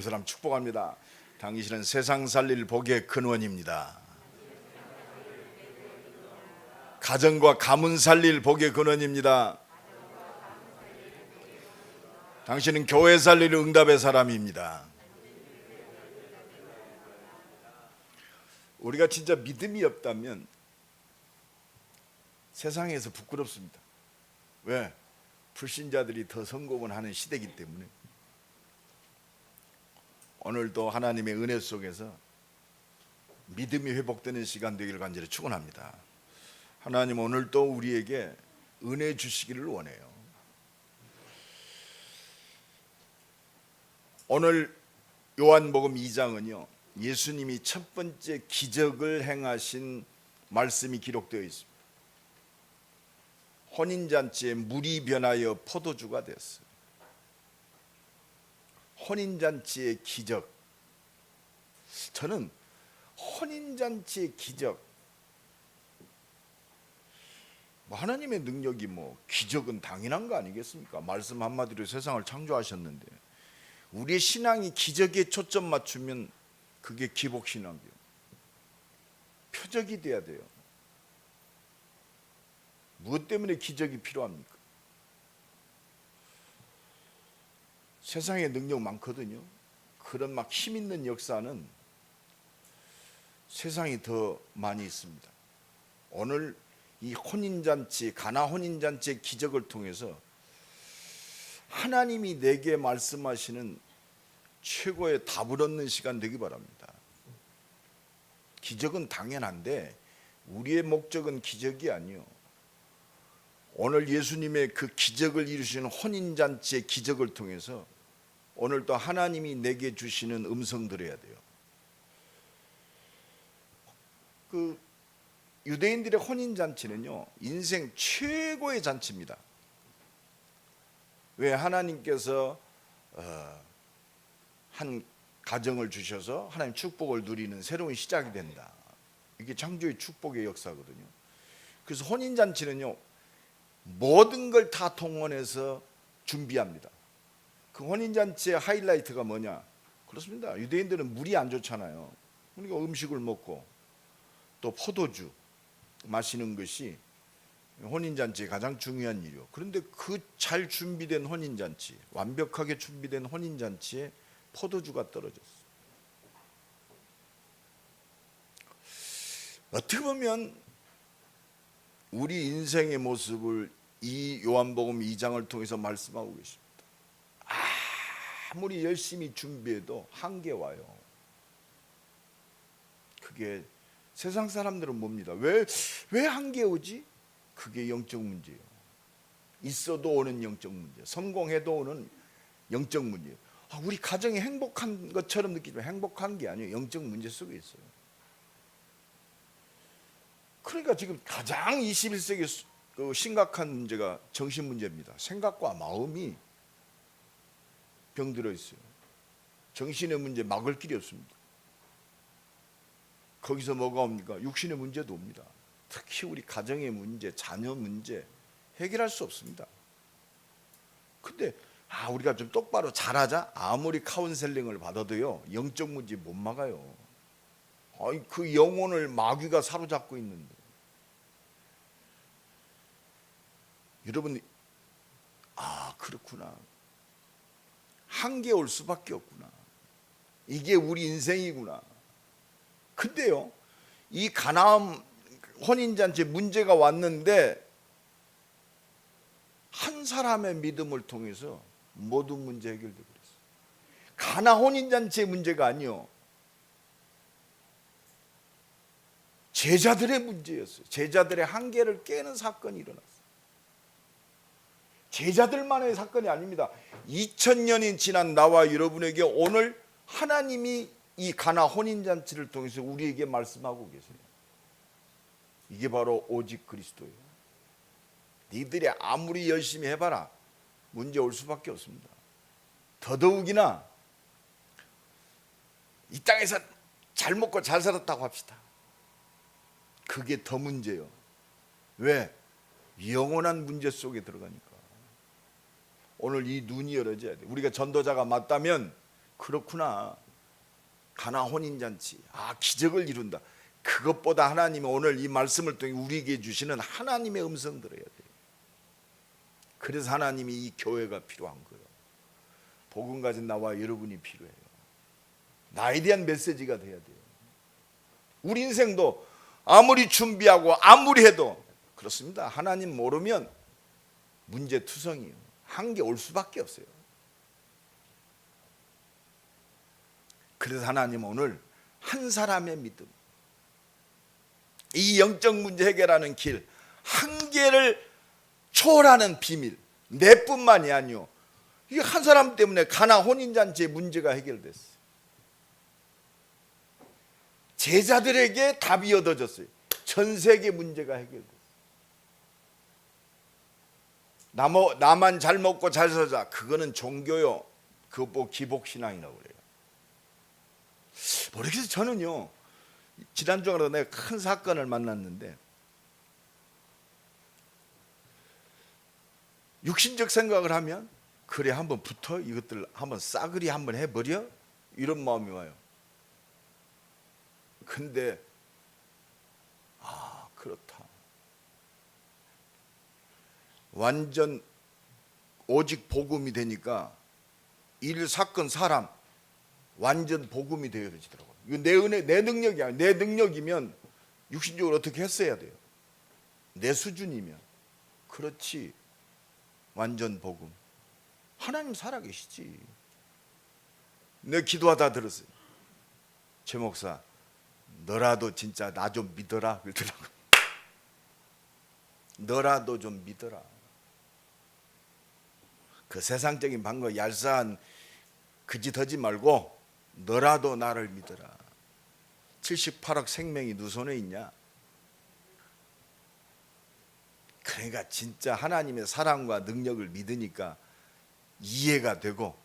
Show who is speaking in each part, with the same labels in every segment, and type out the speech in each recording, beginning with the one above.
Speaker 1: 그 사람 축복합니다. 당신은 세상 살릴 복의 근원입니다. 가정과 가문 살릴 복의 근원입니다. 당신은 교회 살릴 응답의 사람입니다. 우리가 진짜 믿음이 없다면 세상에서 부끄럽습니다. 왜? 불신자들이 더 성공을 하는 시대이기 때문에. 오늘도 하나님의 은혜 속에서 믿음이 회복되는 시간 되기를 간절히 축원합니다. 하나님 오늘도 우리에게 은혜 주시기를 원해요. 오늘 요한복음 2장은요 예수님이 첫 번째 기적을 행하신 말씀이 기록되어 있습니다. 혼인잔치에 물이 변하여 포도주가 됐어요. 혼인잔치의 기적. 저는 혼인잔치의 기적, 하나님의 능력이 기적은 당연한 거 아니겠습니까? 말씀 한마디로 세상을 창조하셨는데 우리의 신앙이 기적에 초점 맞추면 그게 기복신앙이에요. 표적이 돼야 돼요. 무엇 때문에 기적이 필요합니까? 세상에 능력 많거든요. 그런 힘 있는 역사는 세상이 더 많이 있습니다. 오늘 이 혼인잔치, 가나 혼인잔치의 기적을 통해서 하나님이 내게 말씀하시는 최고의 답을 얻는 시간 되기 바랍니다. 기적은 당연한데 우리의 목적은 기적이 아니요. 오늘 예수님의 그 기적을 이루시는 혼인잔치의 기적을 통해서 오늘도 하나님이 내게 주시는 음성 들어야 돼요. 그 유대인들의 혼인잔치는요 인생 최고의 잔치입니다. 왜? 하나님께서 한 가정을 주셔서 하나님 축복을 누리는 새로운 시작이 된다. 이게 창조의 축복의 역사거든요. 그래서 혼인잔치는요 모든 걸 다 동원해서 준비합니다. 그 혼인잔치의 하이라이트가 뭐냐? 그렇습니다. 유대인들은 물이 안 좋잖아요. 그러니까 음식을 먹고 또 포도주 마시는 것이 혼인잔치의 가장 중요한 일이요. 그런데 그 잘 준비된 혼인잔치, 완벽하게 준비된 혼인잔치에 포도주가 떨어졌어요. 어떻게 보면 우리 인생의 모습을 이 요한복음 2장을 통해서 말씀하고 계십니다. 아무리 열심히 준비해도 한계 와요. 그게 세상 사람들은 뭡니다. 왜 한계 오지? 그게 영적 문제예요. 있어도 오는 영적 문제, 성공해도 오는 영적 문제예요. 우리 가정이 행복한 것처럼 느끼지만 행복한 게 아니에요. 영적 문제 속에 있어요. 그러니까 지금 가장 21세기 심각한 문제가 정신 문제입니다. 생각과 마음이 병들어 있어요. 정신의 문제 막을 길이 없습니다. 거기서 뭐가 옵니까? 육신의 문제도 옵니다. 특히 우리 가정의 문제, 자녀 문제 해결할 수 없습니다. 근데 우리가 좀 똑바로 잘하자. 아무리 카운셀링을 받아도요 영적 문제 못 막아요. 그 영혼을 마귀가 사로잡고 있는데. 여러분, 그렇구나. 한계 올 수밖에 없구나. 이게 우리 인생이구나. 근데요, 이 가나안 혼인잔치 문제가 왔는데 한 사람의 믿음을 통해서 모든 문제 해결되고 그랬어요. 가나 혼인잔치의 문제가 아니요. 제자들의 문제였어요. 제자들의 한계를 깨는 사건이 일어났어요. 제자들만의 사건이 아닙니다. 2000년이 지난 나와 여러분에게 오늘 하나님이 이 가나 혼인잔치를 통해서 우리에게 말씀하고 계세요. 이게 바로 오직 그리스도예요. 니들이 아무리 열심히 해봐라 문제 올 수밖에 없습니다. 더더욱이나 이 땅에서 잘 먹고 잘 살았다고 합시다. 그게 더 문제예요. 왜? 영원한 문제 속에 들어가니까. 오늘 이 눈이 열어져야 돼. 우리가 전도자가 맞다면 그렇구나. 가나 혼인잔치, 기적을 이룬다. 그것보다 하나님이 오늘 이 말씀을 통해 우리에게 주시는 하나님의 음성 들어야 돼요. 그래서 하나님이 이 교회가 필요한 거예요. 복음 가진 나와 여러분이 필요해요. 나에 대한 메시지가 돼야 돼요. 우리 인생도 아무리 준비하고 아무리 해도 그렇습니다. 하나님 모르면 문제투성이에요. 한계 올 수밖에 없어요. 그래서 하나님 오늘 한 사람의 믿음, 이 영적 문제 해결하는 길, 한계를 초월하는 비밀, 내뿐만이 아니요, 이 한 사람 때문에 가나 혼인잔치의 문제가 해결됐어요. 제자들에게 답이 얻어졌어요. 전 세계 문제가 해결됐어요. 나만 잘 먹고 잘 살자, 그거는 종교요. 그거 뭐 기복신앙이라고 그래요. 모르겠어요. 저는요, 지난주에 내가 큰 사건을 만났는데, 육신적 생각을 하면 그래 한번 붙어 이것들 한번 싸그리 한번 해버려, 이런 마음이 와요. 근데 그렇다. 완전 오직 복음이 되니까 일 사건 사람 완전 복음이 되어지더라고요. 이거 내 은혜, 내 능력이 아니에요. 내 능력이면 육신적으로 어떻게 했어야 돼요. 내 수준이면. 그렇지. 완전 복음. 하나님 살아계시지. 내 기도하다 들었어요. 최 목사, 너라도 진짜 나 좀 믿어라 그러더라고요. 너라도 좀 믿어라. 그 세상적인 방법 얄쌍한 그 짓 하지 말고 너라도 나를 믿어라. 78억 생명이 네 손에 있냐? 그러니까 진짜 하나님의 사랑과 능력을 믿으니까 이해가 되고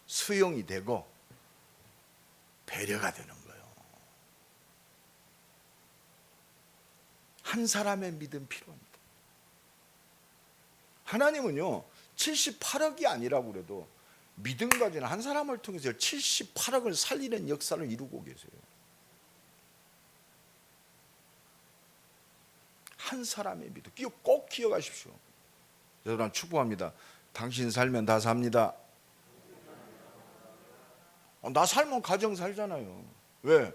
Speaker 1: 수용이 되고 배려가 되는 거예요. 한 사람의 믿음 필요합니다. 하나님은요 78억이 아니라고 그래도 믿음 가진 한 사람을 통해서 78억을 살리는 역사를 이루고 계세요. 한 사람의 믿음. 이거 꼭 기억하십시오. 여러분 축복합니다. 당신 살면 다 삽니다. 나 살면 가정 살잖아요. 왜?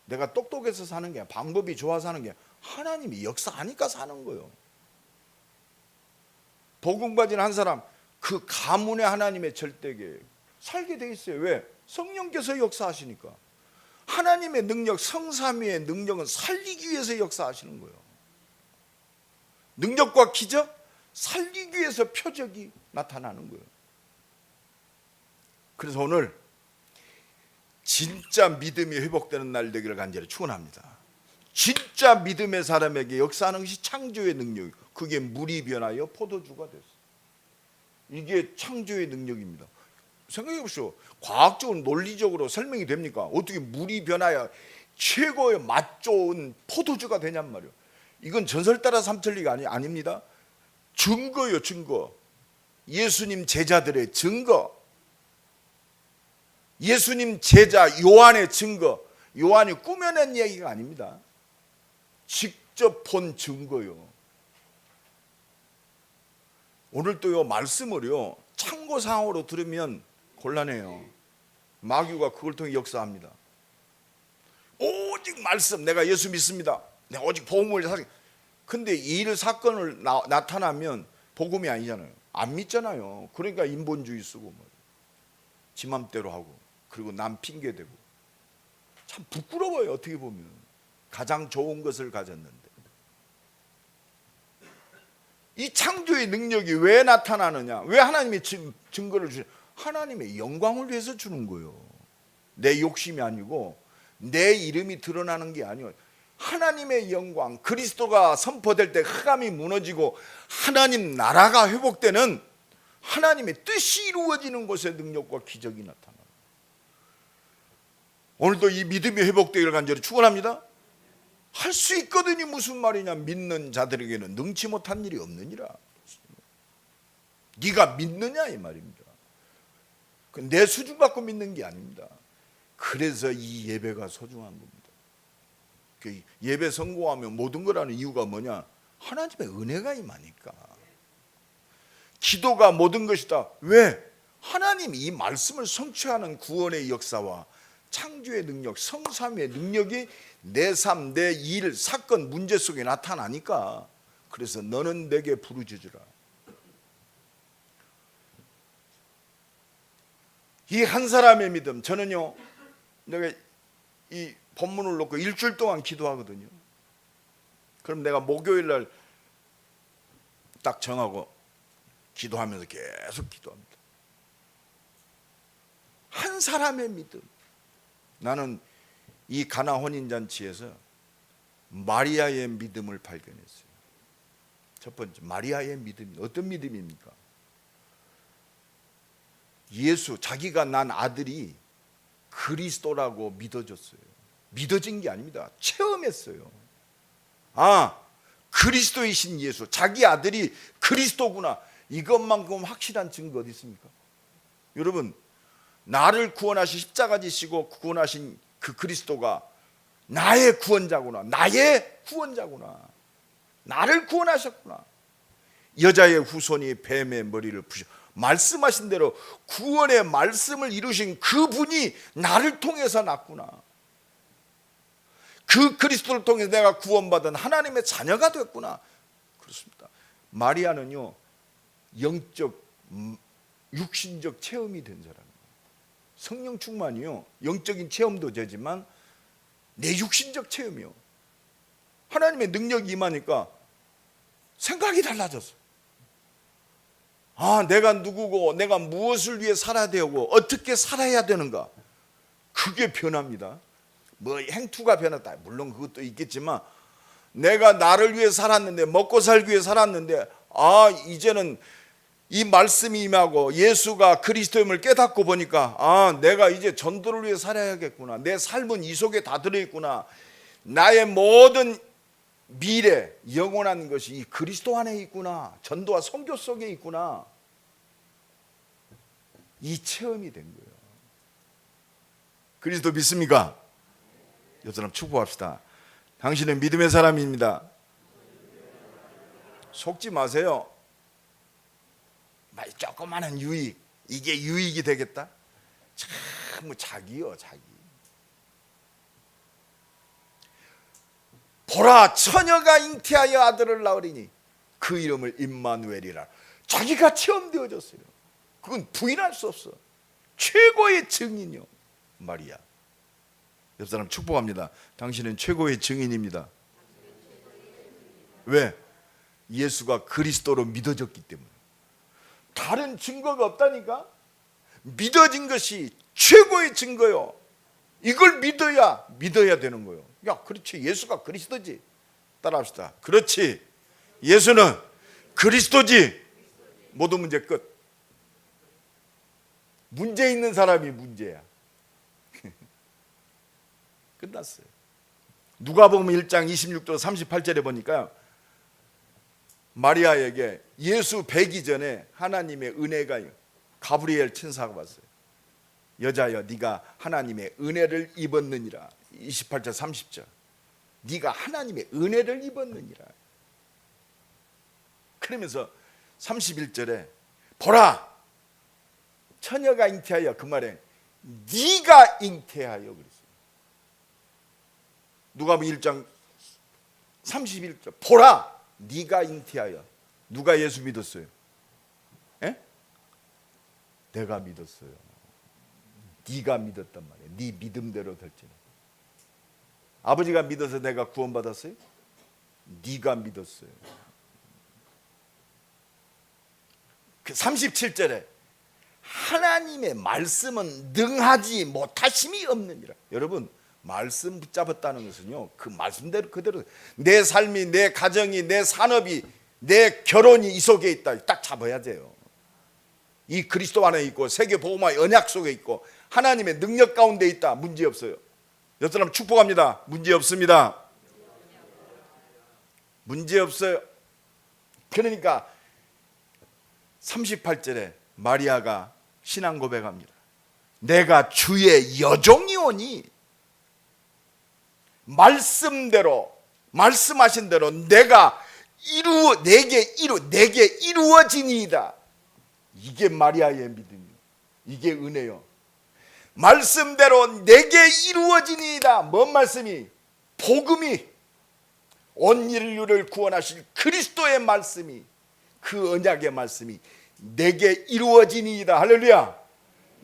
Speaker 1: 내가 똑똑해서 사는 게 아니라 방법이 좋아서 사는 게 아니라 하나님이 역사하니까 사는 거예요. 복음 가진 한 사람 그 가문의 하나님의 절대계 살게 돼 있어요. 왜? 성령께서 역사하시니까. 하나님의 능력, 성삼위의 능력은 살리기 위해서 역사하시는 거예요. 능력과 기적 살리기 위해서 표적이 나타나는 거예요. 그래서 오늘 진짜 믿음이 회복되는 날 되기를 간절히 축원합니다. 진짜 믿음의 사람에게 역사하는 것이 창조의 능력. 그게 물이 변하여 포도주가 됐어요. 이게 창조의 능력입니다. 생각해 보십시오. 과학적으로 논리적으로 설명이 됩니까? 어떻게 물이 변하여 최고의 맛 좋은 포도주가 되냔 말이에요. 이건 전설 따라 삼천리가 아닙니다. 증거요, 증거. 예수님 제자들의 증거. 예수님 제자 요한의 증거. 요한이 꾸며낸 이야기가 아닙니다. 직접 본 증거요. 오늘 또 요 말씀을요 참고사항으로 들으면 곤란해요. 마귀가 그걸 통해 역사합니다. 오직 말씀, 내가 예수 믿습니다. 내가 오직 복음을 사실. 근데 이 일 사건을 나타나면 복음이 아니잖아요. 안 믿잖아요. 그러니까 인본주의 쓰고 지 맘대로 하고 그리고 남 핑계 대고 참 부끄러워요. 어떻게 보면 가장 좋은 것을 가졌는데. 이 창조의 능력이 왜 나타나느냐? 왜 하나님이 증거를 주냐? 하나님의 영광을 위해서 주는 거예요. 내 욕심이 아니고 내 이름이 드러나는 게 아니에요. 하나님의 영광, 그리스도가 선포될 때 흑암이 무너지고 하나님 나라가 회복되는 하나님의 뜻이 이루어지는 곳에 능력과 기적이 나타나요. 오늘도 이 믿음이 회복되기를 간절히 축원합니다. 할 수 있거든요. 무슨 말이냐? 믿는 자들에게는 능치 못한 일이 없느니라. 네가 믿느냐 이 말입니다. 내 수준 갖고 믿는 게 아닙니다. 그래서 이 예배가 소중한 겁니다. 그 예배 성공하면 모든 거라는 이유가 뭐냐? 하나님의 은혜가 임하니까. 기도가 모든 것이다. 왜? 하나님이 이 말씀을 성취하는 구원의 역사와 창조의 능력, 성삼위의 능력이 내 삶, 내 일, 사건, 문제 속에 나타나니까. 그래서 너는 내게 부르짖으라. 이 한 사람의 믿음, 저는요, 내가 이 본문을 놓고 일주일 동안 기도하거든요. 그럼 내가 목요일 날 딱 정하고 기도하면서 계속 기도합니다. 한 사람의 믿음. 나는 이 가나 혼인잔치에서 마리아의 믿음을 발견했어요. 첫 번째, 마리아의 믿음. 어떤 믿음입니까? 예수, 자기가 난 아들이 그리스도라고 믿어졌어요. 믿어진 게 아닙니다. 체험했어요. 아, 그리스도이신 예수, 자기 아들이 그리스도구나. 이것만큼 확실한 증거 어디 있습니까? 여러분, 나를 구원하신 십자가 지시고 구원하신 그 그리스도가 나의 구원자구나. 나의 구원자구나. 나를 구원하셨구나. 여자의 후손이 뱀의 머리를 부셔. 말씀하신 대로 구원의 말씀을 이루신 그분이 나를 통해서 났구나. 그 그리스도를 통해서 내가 구원받은 하나님의 자녀가 됐구나. 그렇습니다. 마리아는요, 영적, 육신적 체험이 된 사람이에요. 성령 충만이요, 영적인 체험도 되지만 내 육신적 체험이요. 하나님의 능력이 임하니까 생각이 달라졌어요. 아, 내가 누구고 내가 무엇을 위해 살아야 되고 어떻게 살아야 되는가, 그게 변합니다. 뭐 행투가 변했다, 물론 그것도 있겠지만 내가 나를 위해 살았는데, 먹고 살기 위해 살았는데, 아, 이제는 이 말씀이 임하고 예수가 그리스도임을 깨닫고 보니까, 아, 내가 이제 전도를 위해 살아야겠구나. 내 삶은 이 속에 다 들어있구나. 나의 모든 미래, 영원한 것이 이 그리스도 안에 있구나. 전도와 선교 속에 있구나. 이 체험이 된 거예요. 그리스도 믿습니까? 옆 사람 축복합시다. 당신은 믿음의 사람입니다. 속지 마세요. 조그마한 유익, 이게 유익이 되겠다? 참 자기요, 자기. 보라, 처녀가 잉태하여 아들을 낳으리니 그 이름을 임마누엘이라. 자기가 체험되어졌어요. 그건 부인할 수 없어. 최고의 증인이요, 마리아. 옆 사람 축복합니다. 당신은 최고의 증인입니다. 왜? 예수가 그리스도로 믿어졌기 때문에. 다른 증거가 없다니까? 믿어진 것이 최고의 증거요. 이걸 믿어야 되는 거예요. 야, 그렇지, 예수가 그리스도지. 따라합시다. 그렇지, 예수는 그리스도지. 모든 문제 끝. 문제 있는 사람이 문제야. 끝났어요. 누가복음 1장 26절 38절에 보니까 마리아에게 예수 뵈기 전에 하나님의 은혜가, 가브리엘 천사가 왔어요. 여자여, 네가 하나님의 은혜를 입었느니라. 28절 30절. 네가 하나님의 은혜를 입었느니라. 그러면서 31절에 보라, 처녀가 잉태하여, 그 말에 네가 잉태하여 그랬어요. 누가복음 1장 31절. 보라, 네가 잉태하여. 누가 예수 믿었어요? 에? 내가 믿었어요. 네가 믿었단 말이에요. 네 믿음대로 될지는. 아버지가 믿어서 내가 구원받았어요? 네가 믿었어요. 그 37절에 하나님의 말씀은 능하지 못하심이 없느니라. 여러분, 말씀 붙잡았다는 것은요, 그 말씀대로 그대로 내 삶이, 내 가정이, 내 산업이, 내 결혼이 이 속에 있다. 딱 잡아야 돼요. 이 그리스도 안에 있고 세계 복음화의 언약 속에 있고 하나님의 능력 가운데 있다. 문제 없어요. 옆 사람 축복합니다. 문제 없습니다. 문제 없어요. 그러니까 38절에 마리아가 신앙 고백합니다. 내가 주의 여종이오니 말씀대로 말씀하신 대로 내게 이루어지니이다. 이게 마리아의 믿음이요, 이게 은혜요. 말씀대로 내게 이루어지니이다. 뭔 말씀이? 복음이, 온 인류를 구원하실 그리스도의 말씀이, 그 언약의 말씀이 내게 이루어지니이다. 할렐루야.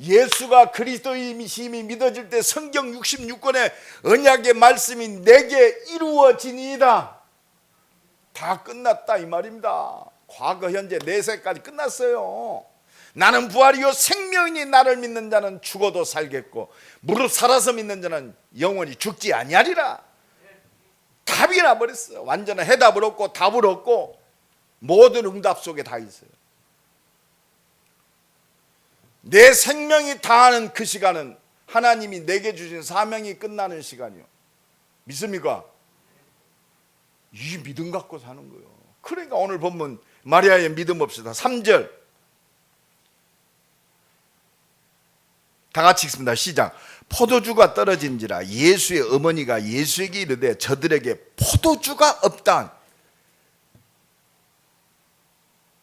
Speaker 1: 예수가 그리스도이심이 믿어질 때 성경 66권의 언약의 말씀이 내게 이루어지니이다. 다 끝났다 이 말입니다. 과거 현재 내세까지 끝났어요. 나는 부활이요 생명이니 나를 믿는 자는 죽어도 살겠고 무릇 살아서 믿는 자는 영원히 죽지 아니하리라. 답이 나버렸어요. 완전한 해답을 얻고 답을 얻고 모든 응답 속에 다 있어요. 내 생명이 다하는 그 시간은 하나님이 내게 주신 사명이 끝나는 시간이요. 믿습니까? 이 믿음 갖고 사는 거예요. 그러니까 오늘 본문 마리아의 믿음 봅시다. 3절 다 같이 읽습니다. 시작. 포도주가 떨어진지라 예수의 어머니가 예수에게 이르되 저들에게 포도주가 없다.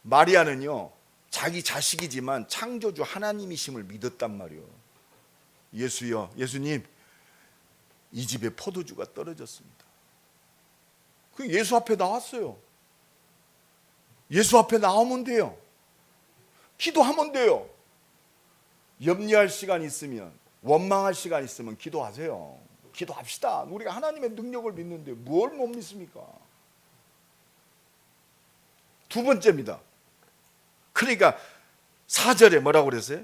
Speaker 1: 마리아는요 자기 자식이지만 창조주 하나님이심을 믿었단 말이에요. 예수여, 예수님 이 집에 포도주가 떨어졌습니다. 그 예수 앞에 나왔어요. 예수 앞에 나오면 돼요. 기도하면 돼요. 염려할 시간 있으면, 원망할 시간 있으면 기도하세요. 기도합시다. 우리가 하나님의 능력을 믿는데 뭘 못 믿습니까? 두 번째입니다. 그러니까 4절에 뭐라고 그랬어요?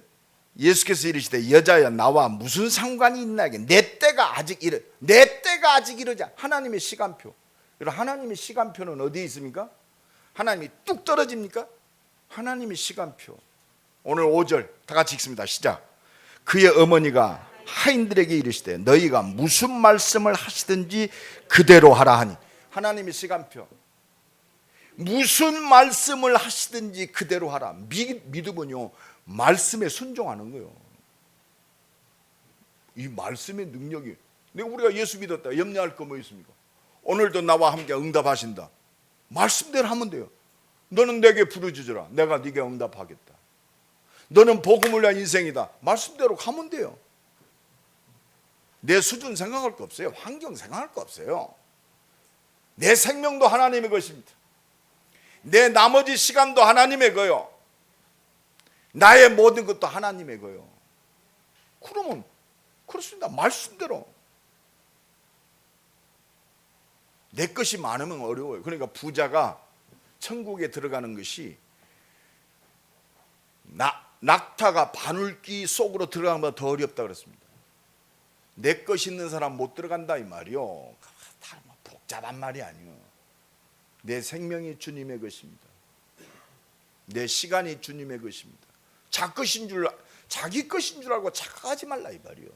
Speaker 1: 예수께서 이르시되 여자여 나와 무슨 상관이 있나에게 내 때가 아직 이르지 않. 하나님의 시간표. 여러분 하나님의 시간표는 어디에 있습니까? 하나님이 뚝 떨어집니까? 하나님의 시간표. 오늘 5절 다 같이 읽습니다. 시작. 그의 어머니가 하인들에게 이르시되 너희가 무슨 말씀을 하시든지 그대로 하라 하니. 하나님의 시간표. 무슨 말씀을 하시든지 그대로 하라. 믿음은요 말씀에 순종하는 거예요. 이 말씀의 능력이. 내가 우리가 예수 믿었다 염려할 거 뭐 있습니까? 오늘도 나와 함께 응답하신다. 말씀대로 하면 돼요. 너는 내게 부르짖으라 내가 네게 응답하겠다. 너는 복음을 위한 인생이다. 말씀대로 가면 돼요. 내 수준 생각할 거 없어요. 환경 생각할 거 없어요. 내 생명도 하나님의 것입니다. 내 나머지 시간도 하나님의 거요. 나의 모든 것도 하나님의 거요. 그러면 그렇습니다. 말씀대로. 내 것이 많으면 어려워요. 그러니까 부자가 천국에 들어가는 것이 낙타가 바늘귀 속으로 들어가는 것보다 더 어렵다 그랬습니다. 내 것 있는 사람 못 들어간다 이 말이요. 다 복잡한 말이 아니에요. 내 생명이 주님의 것입니다. 내 시간이 주님의 것입니다. 자기 것인 줄 알고 착각하지 말라 이 말이요.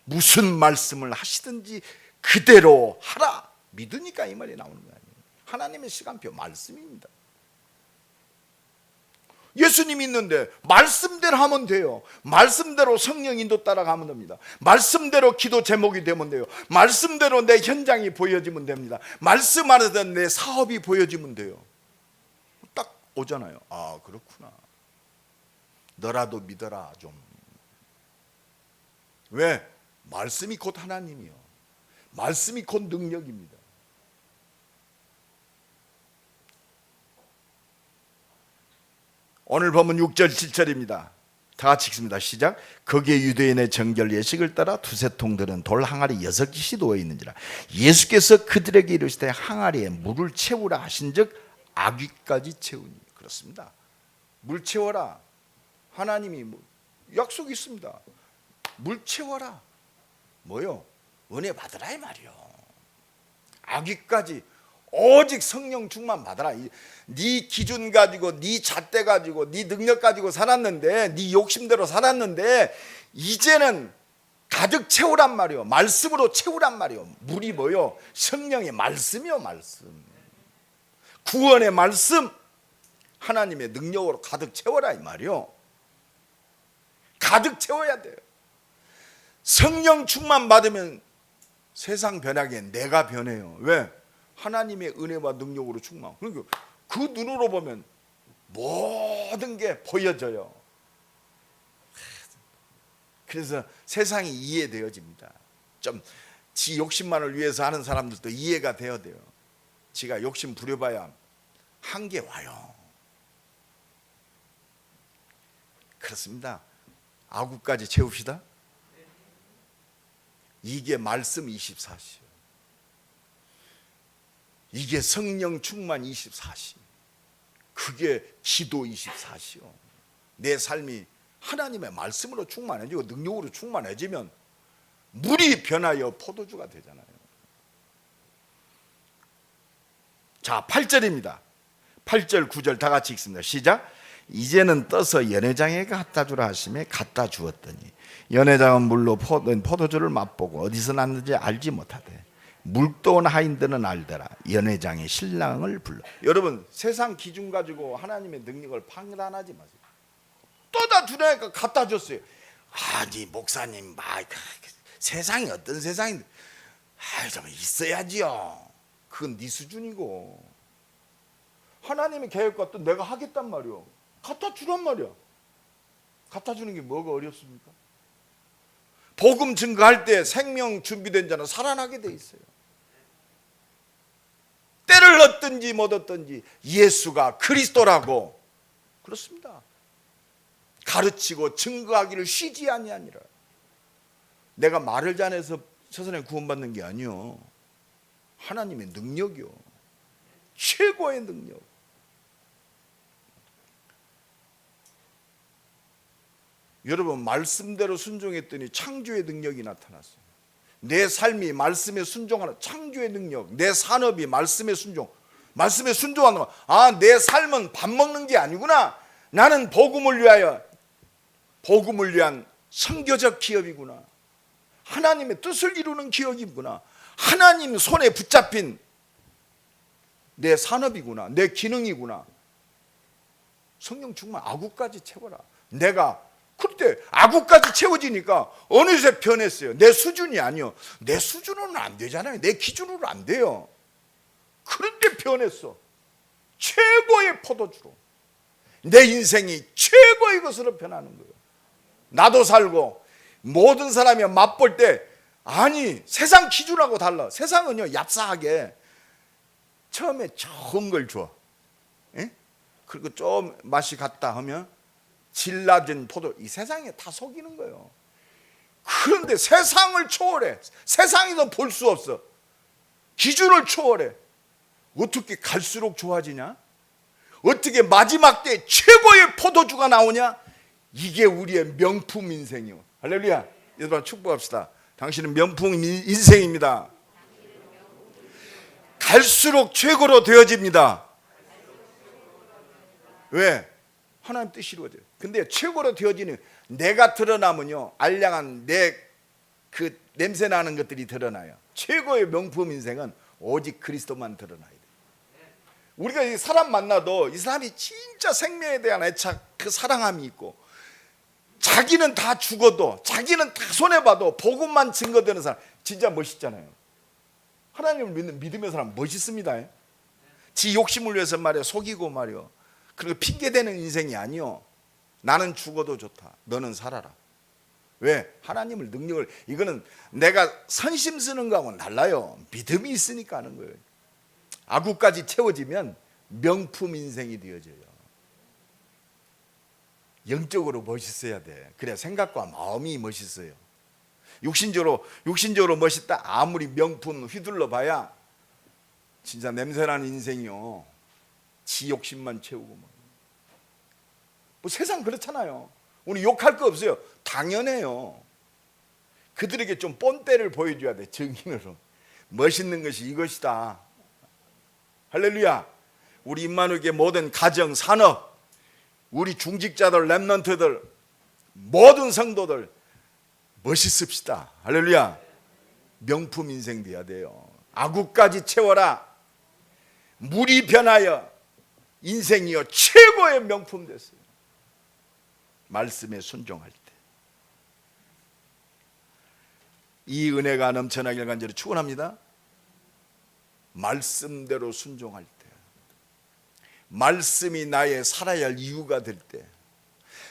Speaker 1: 무슨 말씀을 하시든지 그대로 하라. 믿으니까 이 말이 나오는 거 아니에요. 하나님의 시간표 말씀입니다. 예수님 있는데 말씀대로 하면 돼요. 말씀대로 성령 인도 따라가면 됩니다. 말씀대로 기도 제목이 되면 돼요. 말씀대로 내 현장이 보여지면 됩니다. 말씀 안에서 내 사업이 보여지면 돼요. 딱 오잖아요. 아 그렇구나. 너라도 믿어라 좀. 왜? 말씀이 곧 하나님이요. 말씀이 곧 능력입니다. 오늘 보면 6절 7절입니다. 다 같이 읽습니다. 시작. 거기에 유대인의 정결 예식을 따라 두세 통들은 돌 항아리 6개씩 놓여 있는지라 예수께서 그들에게 이르시되 항아리에 물을 채우라 하신즉 아귀까지 채우니. 그렇습니다. 물 채워라. 하나님이 약속이 있습니다. 물 채워라. 뭐요? 은혜 받으라 이 말이요. 아귀까지. 오직 성령 충만 받아라. 네 기준 가지고 네 잣대 가지고 네 능력 가지고 살았는데 네 욕심대로 살았는데 이제는 가득 채우란 말이요. 말씀으로 채우란 말이요. 물이 뭐요? 성령의 말씀이요. 말씀. 구원의 말씀. 하나님의 능력으로 가득 채워라 이 말이요. 가득 채워야 돼요. 성령 충만 받으면 세상 변하게 내가 변해요. 왜? 하나님의 은혜와 능력으로 충만. 그러니까 그 눈으로 보면 모든 게 보여져요. 그래서 세상이 이해되어집니다. 좀 지 욕심만을 위해서 하는 사람들도 이해가 되어야 돼요. 지가 욕심 부려봐야 한계 와요. 그렇습니다. 아구까지 채웁시다. 이게 말씀 24시. 이게 성령 충만 24시. 그게 기도 24시요. 내 삶이 하나님의 말씀으로 충만해지고 능력으로 충만해지면 물이 변하여 포도주가 되잖아요. 자, 8절입니다. 8절 9절 다 같이 읽습니다. 시작. 이제는 떠서 연회장에 갖다 주라 하심에 갖다 주었더니 연회장은 물로 포도주를 맛보고 어디서 났는지 알지 못하되 물도온 하인들은 알더라. 연회장의 신랑을 불러. 여러분, 세상 기준 가지고 하나님의 능력을 판단하지 마세요. 떠다 주라니까 갖다 줬어요. 아니 목사님, 세상이 어떤 세상인데, 좀 있어야지요. 그건 네 수준이고, 하나님의 계획과 또 내가 하겠단 말이요. 갖다 주란 말이야. 갖다 주는 게 뭐가 어렵습니까? 복음 증거할 때 생명 준비된 자는 살아나게 돼 있어요. 때를 얻든지 못 얻든지 예수가 그리스도라고, 그렇습니다. 가르치고 증거하기를 쉬지 아니하니라. 내가 말을 잘해서 세상에 구원받는 게 아니요, 하나님의 능력이요. 최고의 능력. 여러분, 말씀대로 순종했더니 창조의 능력이 나타났어요. 내 삶이 말씀에 순종하는 창조의 능력, 내 산업이 말씀에 순종, 말씀에 순종하는 거. 아, 내 삶은 밥 먹는 게 아니구나. 나는 복음을 위하여, 복음을 위한 선교적 기업이구나. 하나님의 뜻을 이루는 기업이구나. 하나님 손에 붙잡힌 내 산업이구나. 내 기능이구나. 성령 충만 아구까지 채워라. 내가 그때 아구까지 채워지니까 어느새 변했어요. 내 수준이 아니요. 내 수준으로는 안 되잖아요. 내 기준으로 안 돼요. 그런데 변했어. 최고의 포도주로. 내 인생이 최고의 것으로 변하는 거예요. 나도 살고 모든 사람이 맛볼 때, 아니 세상 기준하고 달라. 세상은요 얍사하게 처음에 좋은 걸 줘. 예? 그리고 좀 맛이 갔다 하면 질 낮은 포도, 이 세상에 다 속이는 거예요. 그런데 세상을 초월해. 세상에서 볼 수 없어. 기준을 초월해. 어떻게 갈수록 좋아지냐? 어떻게 마지막 때 최고의 포도주가 나오냐? 이게 우리의 명품 인생이요. 할렐루야. 여러분 축복합시다. 당신은 명품 인생입니다. 갈수록 최고로 되어집니다. 왜? 하나님 뜻이 이루어져요. 근데 최고로 되어지는, 내가 드러나면요 알량한 내 그 냄새 나는 것들이 드러나요. 최고의 명품 인생은 오직 그리스도만 드러나야 돼요. 우리가 이 사람 만나도 이 사람이 진짜 생명에 대한 애착, 그 사랑함이 있고, 자기는 다 죽어도, 자기는 다 손해봐도 복음만 증거되는 사람 진짜 멋있잖아요. 하나님을 믿는 믿음의 사람 멋있습니다. 지 욕심을 위해서 말이야 속이고 말이야, 그리고 핑계대는 인생이 아니요. 나는 죽어도 좋다, 너는 살아라. 왜? 하나님을 능력을, 이거는 내가 선심 쓰는 거하고는 달라요. 믿음이 있으니까 하는 거예요. 아구까지 채워지면 명품 인생이 되어져요. 영적으로 멋있어야 돼. 그래야 생각과 마음이 멋있어요. 육신적으로 멋있다 아무리 명품 휘둘러 봐야 진짜 냄새나는 인생이요. 지 욕심만 채우고 뭐 세상 그렇잖아요. 우리 욕할 거 없어요. 당연해요. 그들에게 좀 본때를 보여줘야 돼. 증인으로 멋있는 것이 이것이다. 할렐루야. 우리 임마누엘교회 모든 가정, 산업, 우리 중직자들, 렘넌트들, 모든 성도들 멋있읍시다. 할렐루야. 명품 인생 돼야 돼요. 아구까지 채워라. 물이 변하여 인생이요 최고의 명품 됐어요. 말씀에 순종할 때. 이 은혜가 넘쳐나길 간절히 축원합니다. 말씀대로 순종할 때, 말씀이 나의 살아야 할 이유가 될 때,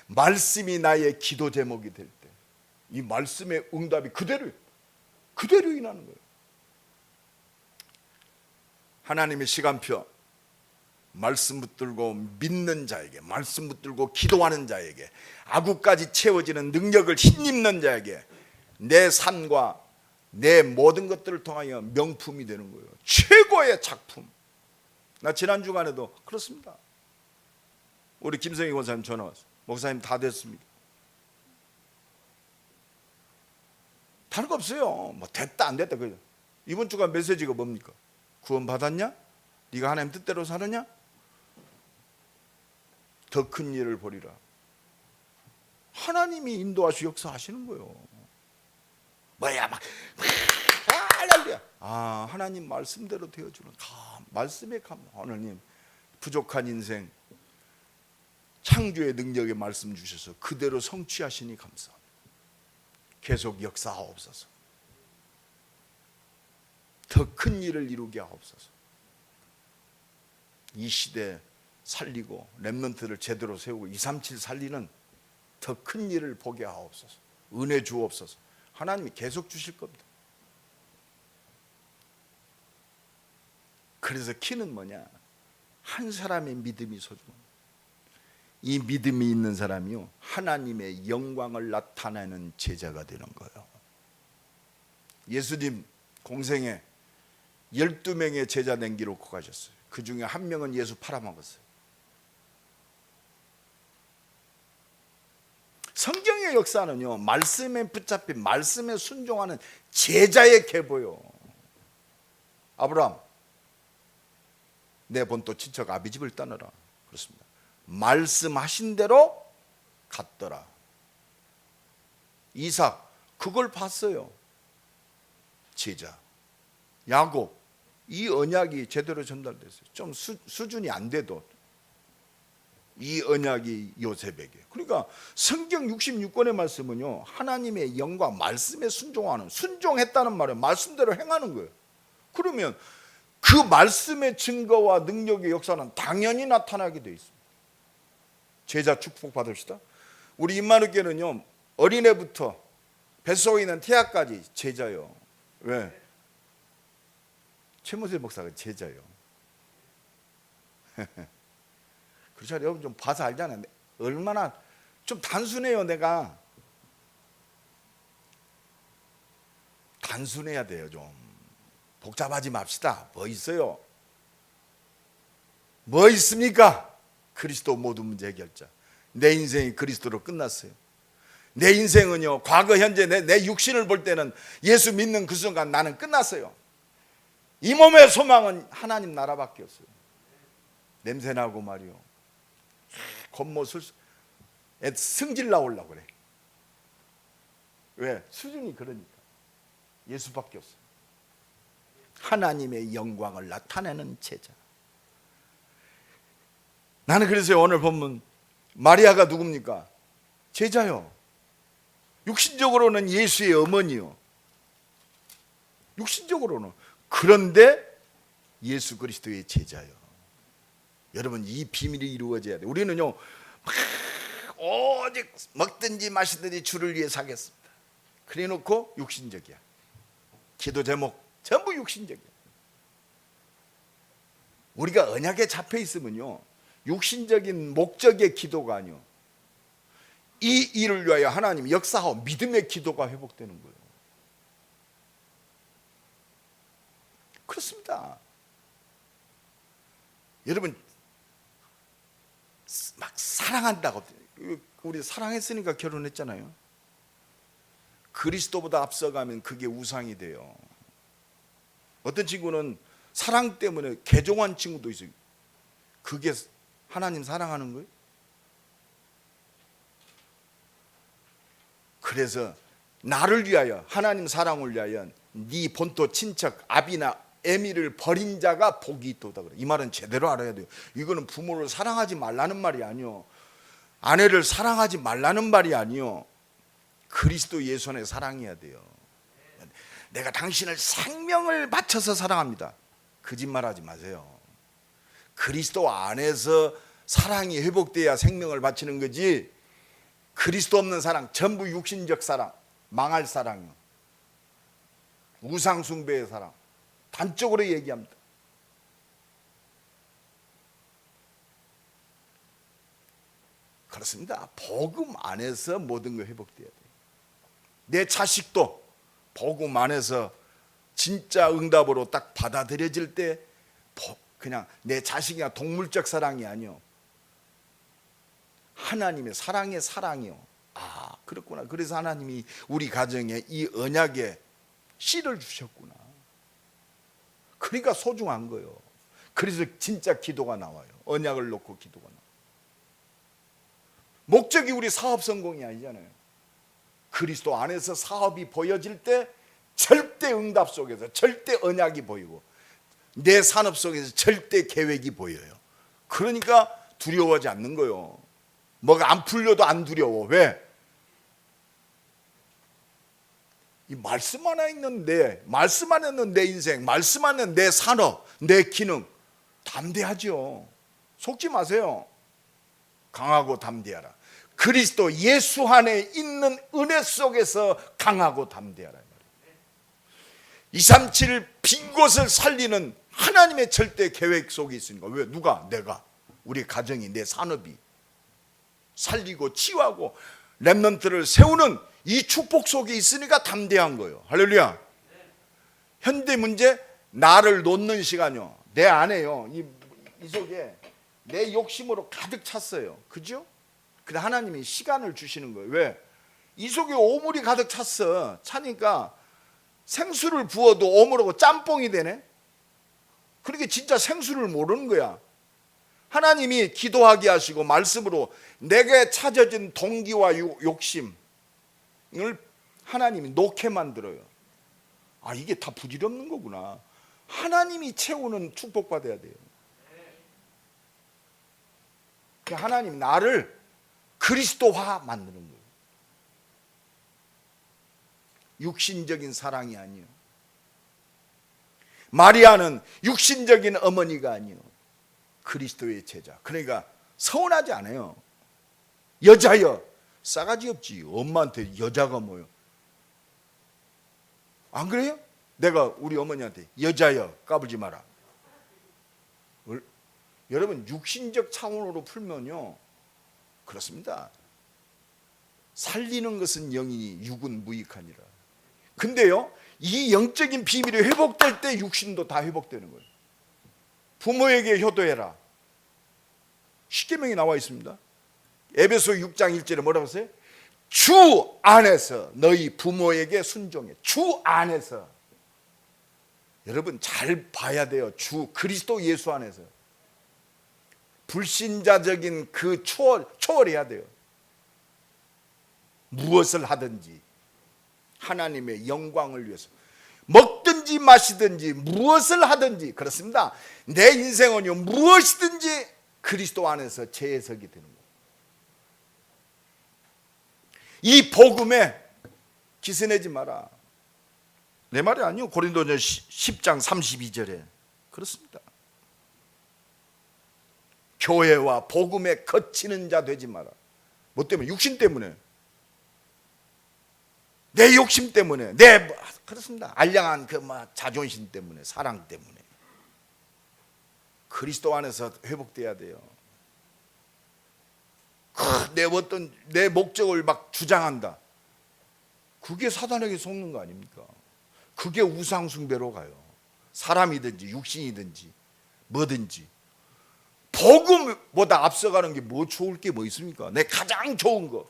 Speaker 1: 말씀이 나의 기도 제목이 될 때, 이 말씀의 응답이 그대로 일어나는 거예요. 하나님의 시간표, 말씀 붙들고 믿는 자에게, 말씀 붙들고 기도하는 자에게, 아구까지 채워지는 능력을 힘입는 자에게 내 삶과 내 모든 것들을 통하여 명품이 되는 거예요. 최고의 작품. 나 지난 주간에도 그렇습니다. 우리 김성희 권사님 전화 왔어요. 목사님 다 됐습니다. 다른 거 없어요. 뭐 됐다 안 됐다. 이번 주간 메시지가 뭡니까? 구원 받았냐? 네가 하나님 뜻대로 살았냐? 더 큰 일을 보리라. 하나님이 인도하시고 역사하시는 거예요. 뭐야 막 할렐루야. 하나님 말씀대로 되어주는 말씀에 하나님 부족한 인생 창조의 능력의 말씀 주셔서 그대로 성취하시니 감사합니다. 계속 역사하옵소서. 더 큰 일을 이루게 하옵소서. 이 시대 살리고 렘넌트를 제대로 세우고 237 살리는 더 큰 일을 보게 하옵소서. 은혜 주옵소서. 하나님이 계속 주실 겁니다. 그래서 키는 뭐냐? 한 사람의 믿음이 소중합니다. 이 믿음이 있는 사람이요, 하나님의 영광을 나타내는 제자가 되는 거예요. 예수님 공생에 12명의 제자 남기놓고 가셨어요. 그 중에 한 명은 예수 팔아먹었어요. 성경의 역사는요, 말씀에 붙잡힌, 말씀에 순종하는 제자의 계보요. 아브라함, 내 본토 친척 아비 집을 떠나라. 그렇습니다. 말씀하신 대로 갔더라. 이삭, 그걸 봤어요. 제자. 야곱, 이 언약이 제대로 전달됐어요. 좀 수준이 안 돼도 이 언약이 요셉에게. 그러니까 성경 66권의 말씀은요, 하나님의 영광, 말씀에 순종했다는 말은 말씀대로 행하는 거예요. 그러면 그 말씀의 증거와 능력의 역사는 당연히 나타나게 돼 있습니다. 제자 축복 받읍시다. 우리 임마누교는요, 어린애부터 뱃속에 있는 태아까지 제자요. 왜? 최모세 목사가 제자요. 그렇죠? 여러분 좀 봐서 알잖아요. 얼마나 좀 단순해요. 내가 단순해야 돼요. 좀 복잡하지 맙시다. 뭐 있어요? 뭐 있습니까? 그리스도 모든 문제 해결자. 내 인생이 그리스도로 끝났어요. 내 인생은요, 과거 현재 내 육신을 볼 때는 예수 믿는 그 순간 나는 끝났어요. 이 몸의 소망은 하나님 나라밖에 없어요. 냄새나고 말이요, 겉모술 승질 나오려고 그래. 왜? 수준이 그러니까. 예수밖에 없어요. 하나님의 영광을 나타내는 제자. 나는 그래서 오늘 본문 마리아가 누굽니까? 제자요. 육신적으로는 예수의 어머니요. 육신적으로는. 그런데 예수 그리스도의 제자요. 여러분, 이 비밀이 이루어져야 돼요. 우리는요, 오직 먹든지 마시든지 주를 위해 사겠습니다. 그래 놓고 육신적이야. 기도 제목 전부 육신적이야. 우리가 언약에 잡혀 있으면요, 육신적인 목적의 기도가 아니요, 이 일을 위하여 하나님 역사하고 믿음의 기도가 회복되는 거예요. 그렇습니다. 여러분, 막 사랑한다고, 우리 사랑했으니까 결혼했잖아요. 그리스도보다 앞서가면 그게 우상이 돼요. 어떤 친구는 사랑 때문에 개종한 친구도 있어요. 그게 하나님 사랑하는 거예요? 그래서 나를 위하여, 하나님 사랑을 위하여 네 본토 친척 아비나 애미를 버린 자가 복이 있도다 그래. 이 말은 제대로 알아야 돼요. 이거는 부모를 사랑하지 말라는 말이 아니요, 아내를 사랑하지 말라는 말이 아니요, 그리스도 예수 안에 사랑해야 돼요. 내가 당신을 생명을 바쳐서 사랑합니다. 거짓말하지 마세요. 그리스도 안에서 사랑이 회복돼야 생명을 바치는 거지, 그리스도 없는 사랑, 전부 육신적 사랑, 망할 사랑이요, 우상 숭배의 사랑, 단적으로 얘기합니다. 그렇습니다. 복음 안에서 모든 걸 회복돼야 돼요. 내 자식도 복음 안에서 진짜 응답으로 딱 받아들여질 때, 그냥 내 자식이나 동물적 사랑이 아니요, 하나님의 사랑의 사랑이요. 아, 그렇구나. 그래서 하나님이 우리 가정에 이 언약에 씨를 주셨구나. 그러니까 소중한 거예요. 그래서 진짜 기도가 나와요. 언약을 놓고 기도가 나와요. 목적이 우리 사업 성공이 아니잖아요. 그리스도 안에서 사업이 보여질 때 절대 응답 속에서 절대 언약이 보이고, 내 산업 속에서 절대 계획이 보여요. 그러니까 두려워하지 않는 거예요. 뭐가 안 풀려도 안 두려워. 왜? 이 말씀 안에 있는 말씀 안에 있는 내 인생, 말씀 안에 있는 내 산업, 내 기능, 담대하죠. 속지 마세요. 강하고 담대하라. 그리스도 예수 안에 있는 은혜 속에서 강하고 담대하라. 237 빈 곳을 살리는 하나님의 절대 계획 속에 있으니까. 왜? 누가? 내가, 우리 가정이, 내 산업이 살리고 치유하고 렘넌트를 세우는 이 축복 속에 있으니까 담대한 거예요. 할렐루야. 현대 문제, 나를 놓는 시간이요, 내 안에요, 이 속에 내 욕심으로 가득 찼어요. 그죠? 근데 하나님이 시간을 주시는 거예요. 왜? 이 속에 오물이 가득 찼어. 차니까 생수를 부어도 오물하고 짬뽕이 되네. 그렇게 진짜 생수를 모르는 거야. 하나님이 기도하게 하시고 말씀으로 내게 찾아진 동기와 욕심을 하나님이 놓게 만들어요. 아, 이게 다 부질없는 거구나. 하나님이 채우는 축복받아야 돼요. 하나님 나를 그리스도화 만드는 거예요. 육신적인 사랑이 아니에요. 마리아는 육신적인 어머니가 아니에요. 그리스도의 제자. 그러니까 서운하지 않아요. 여자여, 싸가지 없지. 엄마한테 여자가 뭐요? 안 그래요? 내가 우리 어머니한테 여자여 까불지 마라. 여러분, 육신적 차원으로 풀면요, 그렇습니다. 살리는 것은 영이니 육은 무익하니라. 근데요, 이 영적인 비밀이 회복될 때 육신도 다 회복되는 거예요. 부모에게 효도해라. 십계명이 나와 있습니다. 에베소 6장 1절에 뭐라고 했어요? 주 안에서 너희 부모에게 순종해. 주 안에서. 여러분 잘 봐야 돼요. 주 그리스도 예수 안에서. 불신자적인 그 초월해야 돼요. 무엇을 하든지 하나님의 영광을 위해서, 먹든지 마시든지 무엇을 하든지, 그렇습니다. 내 인생은요, 무엇이든지 그리스도 안에서 재해석이 되는 거예요. 이 복음에 기스내지 마라. 내 말이 아니요. 고린도전 10장 32절에 그렇습니다. 교회와 복음에 거치는 자 되지 마라. 뭐 때문에? 육신 때문에, 내 욕심 때문에, 그렇습니다. 알량한 그 자존심 때문에, 사랑 때문에. 그리스도 안에서 회복돼야 돼요. 내 목적을 막 주장한다. 그게 사단에게 속는 거 아닙니까? 그게 우상숭배로 가요. 사람이든지 육신이든지 뭐든지. 복음보다 앞서가는 게 뭐 좋을 게 뭐 있습니까? 내 가장 좋은 거,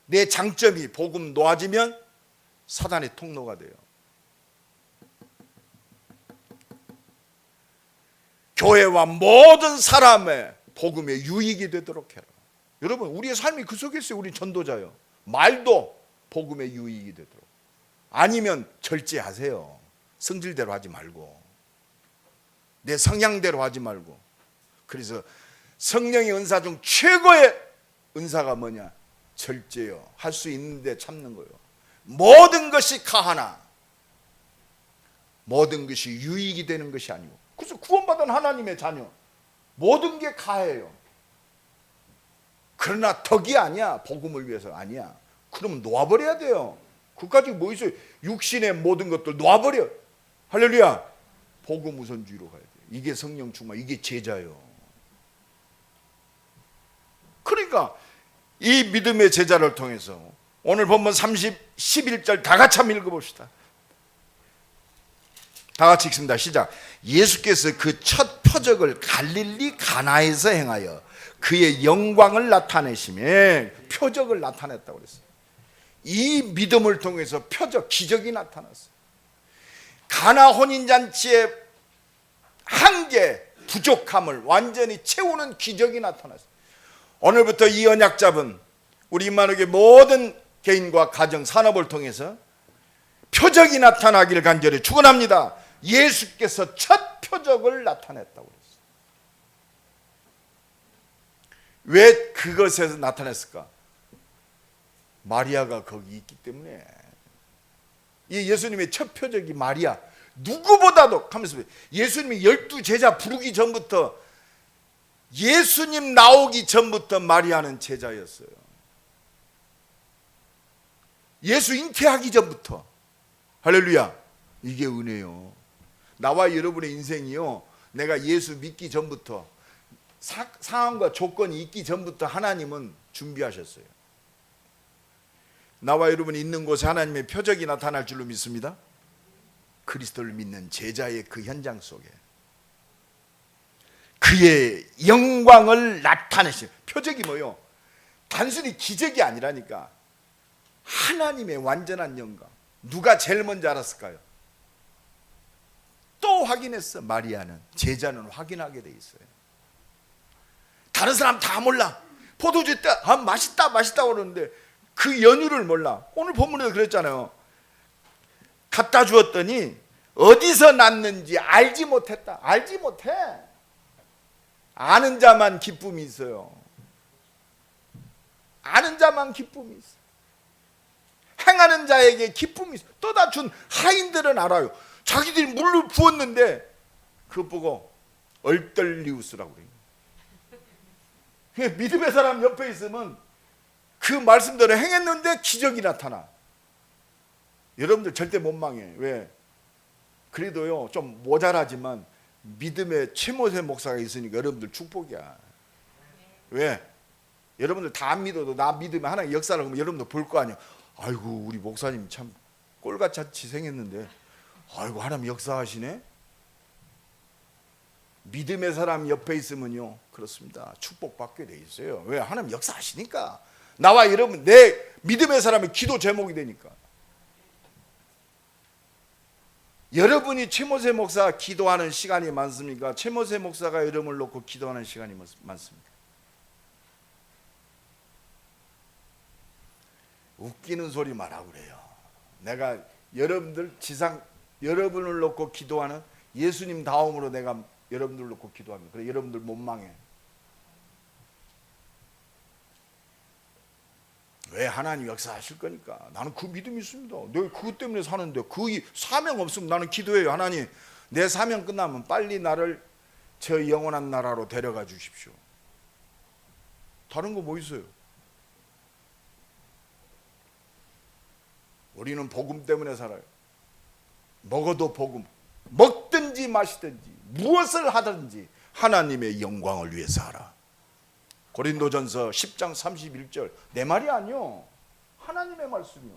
Speaker 1: 내 장점이 복음 놓아지면 사단의 통로가 돼요. 교회와 모든 사람의 복음의 유익이 되도록 해라. 여러분, 우리의 삶이 그 속에 있어요. 우리 전도자요. 말도 복음의 유익이 되도록. 아니면 절제하세요. 성질대로 하지 말고, 내 성향대로 하지 말고. 그래서 성령의 은사 중 최고의 은사가 뭐냐? 절제요. 할 수 있는데 참는 거예요. 모든 것이 가하나 모든 것이 유익이 되는 것이 아니고, 그래서 구원받은 하나님의 자녀 모든 게 가해요. 그러나 덕이 아니야. 복음을 위해서 아니야. 그러면 놓아버려야 돼요. 그까지 뭐 있어요? 육신의 모든 것들 놓아버려. 할렐루야. 복음 우선주의로 가야 돼. 이게 성령 충만, 이게 제자요. 그러니까 이 믿음의 제자를 통해서 오늘 본문 11절 다 같이 한번 읽어봅시다. 다 같이 읽습니다. 시작. 예수께서 그 첫 표적을 갈릴리 가나에서 행하여 그의 영광을 나타내시며, 표적을 나타냈다고 그랬어요. 이 믿음을 통해서 표적, 기적이 나타났어요. 가나 혼인잔치의 한계, 부족함을 완전히 채우는 기적이 나타났어요. 오늘부터 이 언약 잡은 우리 임마누엘 모든 개인과 가정, 산업을 통해서 표적이 나타나기를 간절히 축원합니다. 예수께서 첫 표적을 나타냈다고 그랬어요. 왜 그것에서 나타냈을까? 마리아가 거기 있기 때문에. 이 예수님의 첫 표적이 마리아, 누구보다도 하면서 예수님이 12제자 부르기 전부터, 예수님 나오기 전부터 마리아는 제자였어요. 예수 잉태하기 전부터. 할렐루야. 이게 은혜요. 나와 여러분의 인생이요, 내가 예수 믿기 전부터, 상황과 조건이 있기 전부터 하나님은 준비하셨어요. 나와 여러분이 있는 곳에 하나님의 표적이 나타날 줄로 믿습니다. 그리스도를 믿는 제자의 그 현장 속에 그의 영광을 나타내신 표적이 뭐요? 단순히 기적이 아니라니까. 하나님의 완전한 영광. 누가 제일 먼저 알았을까요? 또 확인했어. 마리아는, 제자는 확인하게 돼 있어요. 다른 사람 다 몰라. 포도주 때 맛있다 그러는데 그 연유를 몰라. 오늘 본문에도 그랬잖아요. 갖다 주었더니 어디서 났는지 알지 못했다. 알지 못해. 아는 자만 기쁨이 있어요. 아는 자만 기쁨이 있어. 행하는 자에게 기쁨이 있어. 떠다 준 하인들은 알아요. 자기들이 물을 부었는데 그거 보고 얼떨리우스라고 그래요. 믿음의 사람 옆에 있으면 그 말씀대로 행했는데 기적이 나타나. 여러분들 절대 못 망해. 왜? 그래도요 좀 모자라지만 믿음의 최모세 목사가 있으니까 여러분들 축복이야. 왜? 여러분들 다 안 믿어도 나 믿으면 하나님 역사를 하면 여러분들 볼 거 아니야. 아이고 우리 목사님 참 꼴같이 생겼는데 아이고 하나님 역사하시네. 믿음의 사람 옆에 있으면요 그렇습니다. 축복받게 돼 있어요. 왜? 하나님 역사하시니까. 나와 여러분, 내 믿음의 사람의 기도 제목이 되니까. 여러분이 최모세 목사 기도하는 시간이 많습니까? 최모세 목사가 이름을 놓고 기도하는 시간이 많습니까? 웃기는 소리 말하고 그래요. 내가 여러분들 여러분을 놓고 기도하는 예수님 다음으로 내가 여러분들 놓고 기도합니다. 그래 여러분들 못 망해. 왜? 하나님 역사하실 거니까. 나는 그 믿음이 있습니다. 내가 그것 때문에 사는데 그 사명 없으면 나는 기도해요. 하나님 내 사명 끝나면 빨리 나를 저 영원한 나라로 데려가 주십시오. 다른 거 뭐 있어요? 우리는 복음 때문에 살아요. 먹어도 복음, 먹든지 마시든지 무엇을 하든지 하나님의 영광을 위해서 하라. 고린도전서 10장 31절 내 말이 아니요, 하나님의 말씀이요.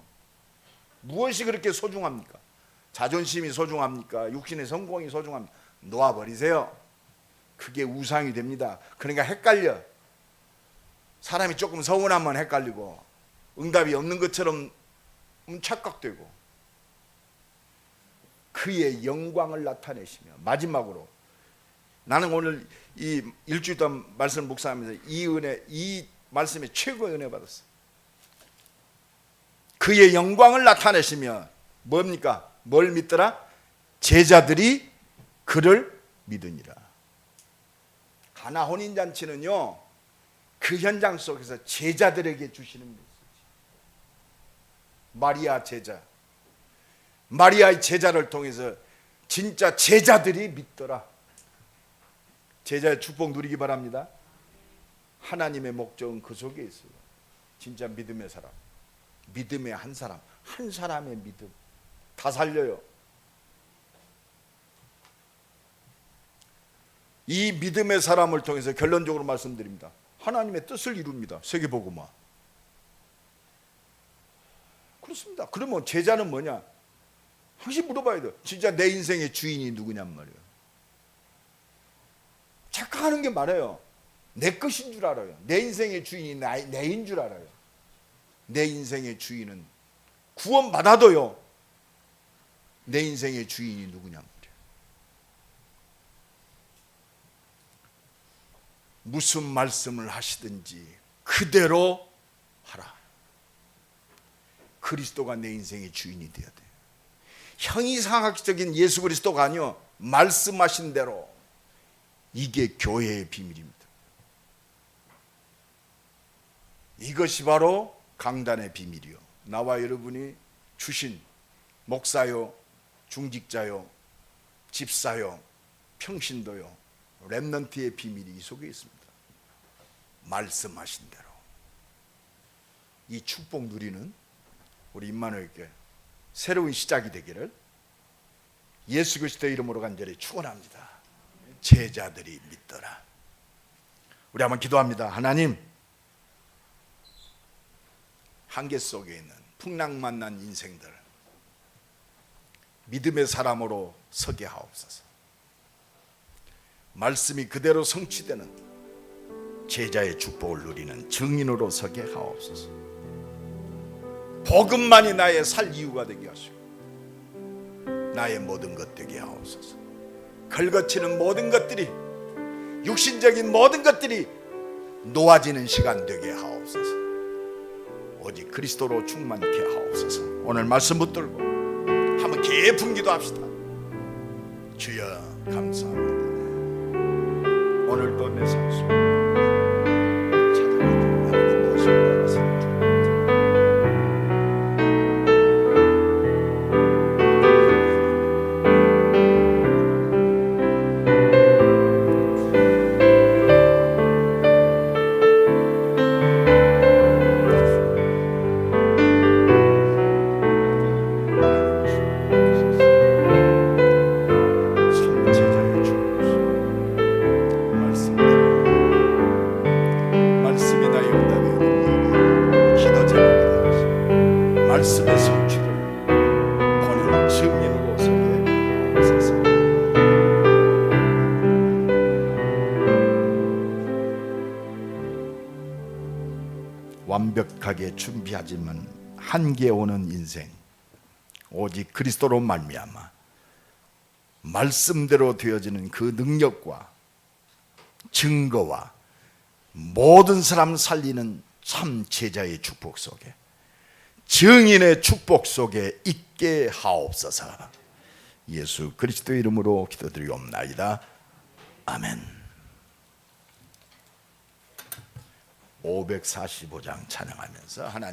Speaker 1: 무엇이 그렇게 소중합니까? 자존심이 소중합니까? 육신의 성공이 소중합니까? 놓아버리세요. 그게 우상이 됩니다. 그러니까 헷갈려. 사람이 조금 서운하면 헷갈리고 응답이 없는 것처럼 착각되고. 그의 영광을 나타내시며, 마지막으로 나는 오늘 이 일주일 동안 말씀 묵상하면서 이 은혜, 이 말씀에 최고의 은혜 받았어요. 그의 영광을 나타내시며 뭡니까? 뭘 믿더라? 제자들이 그를 믿으니라. 가나 혼인잔치는요 그 현장 속에서 제자들에게 주시는 메시지. 마리아 제자, 마리아의 제자를 통해서 진짜 제자들이 믿더라. 제자의 축복 누리기 바랍니다. 하나님의 목적은 그 속에 있어요. 진짜 믿음의 사람, 믿음의 한 사람, 한 사람의 믿음 다 살려요. 이 믿음의 사람을 통해서 결론적으로 말씀드립니다. 하나님의 뜻을 이룹니다. 세계복음화. 그렇습니다. 그러면 제자는 뭐냐? 항상 물어봐야 돼요. 진짜 내 인생의 주인이 누구냔 말이에요. 착각하는 게 많아요. 내 것인 줄 알아요. 내 인생의 주인이 내인 줄 알아요. 내 인생의 주인은 구원받아도요, 내 인생의 주인이 누구냔 말이에요. 무슨 말씀을 하시든지 그대로 하라. 그리스도가 내 인생의 주인이 되어야 돼요. 형이상학적인 예수 그리스도가 아니요, 말씀하신 대로. 이게 교회의 비밀입니다. 이것이 바로 강단의 비밀이요. 나와 여러분이 주신 목사요, 중직자요, 집사요, 평신도요, 렘넌트의 비밀이 이 속에 있습니다. 말씀하신 대로. 이 축복 누리는 우리 임마누엘께 새로운 시작이 되기를 예수 그리스도의 이름으로 간절히 축원합니다. 제자들이 믿더라. 우리 한번 기도합니다. 하나님, 한계 속에 있는 풍랑만난 인생들 믿음의 사람으로 서게 하옵소서. 말씀이 그대로 성취되는 제자의 축복을 누리는 증인으로 서게 하옵소서. 복음만이 나의 살 이유가 되게 하시고 나의 모든 것 되게 하옵소서. 걸거치는 모든 것들이, 육신적인 모든 것들이 놓아지는 시간 되게 하옵소서. 오직 그리스도로 충만케 하옵소서. 오늘 말씀 붙들고 한번 깊은 기도합시다. 주여 감사합니다. 오늘도 내 삶 속에 찾아가는 하나님 모습을 받았습니다. 말씀의 성취를 보는 증인으로 서게 하옵소서. 완벽하게 준비하지만 한계에 오는 인생, 오직 그리스도로 말미암아 말씀대로 되어지는 그 능력과 증거와 모든 사람 살리는 참 제자의 축복 속에, 증인의 축복 속에 있게 하옵소서. 예수 그리스도의 이름으로 기도드리옵나이다. 아멘. 545장 찬양하면서 하나님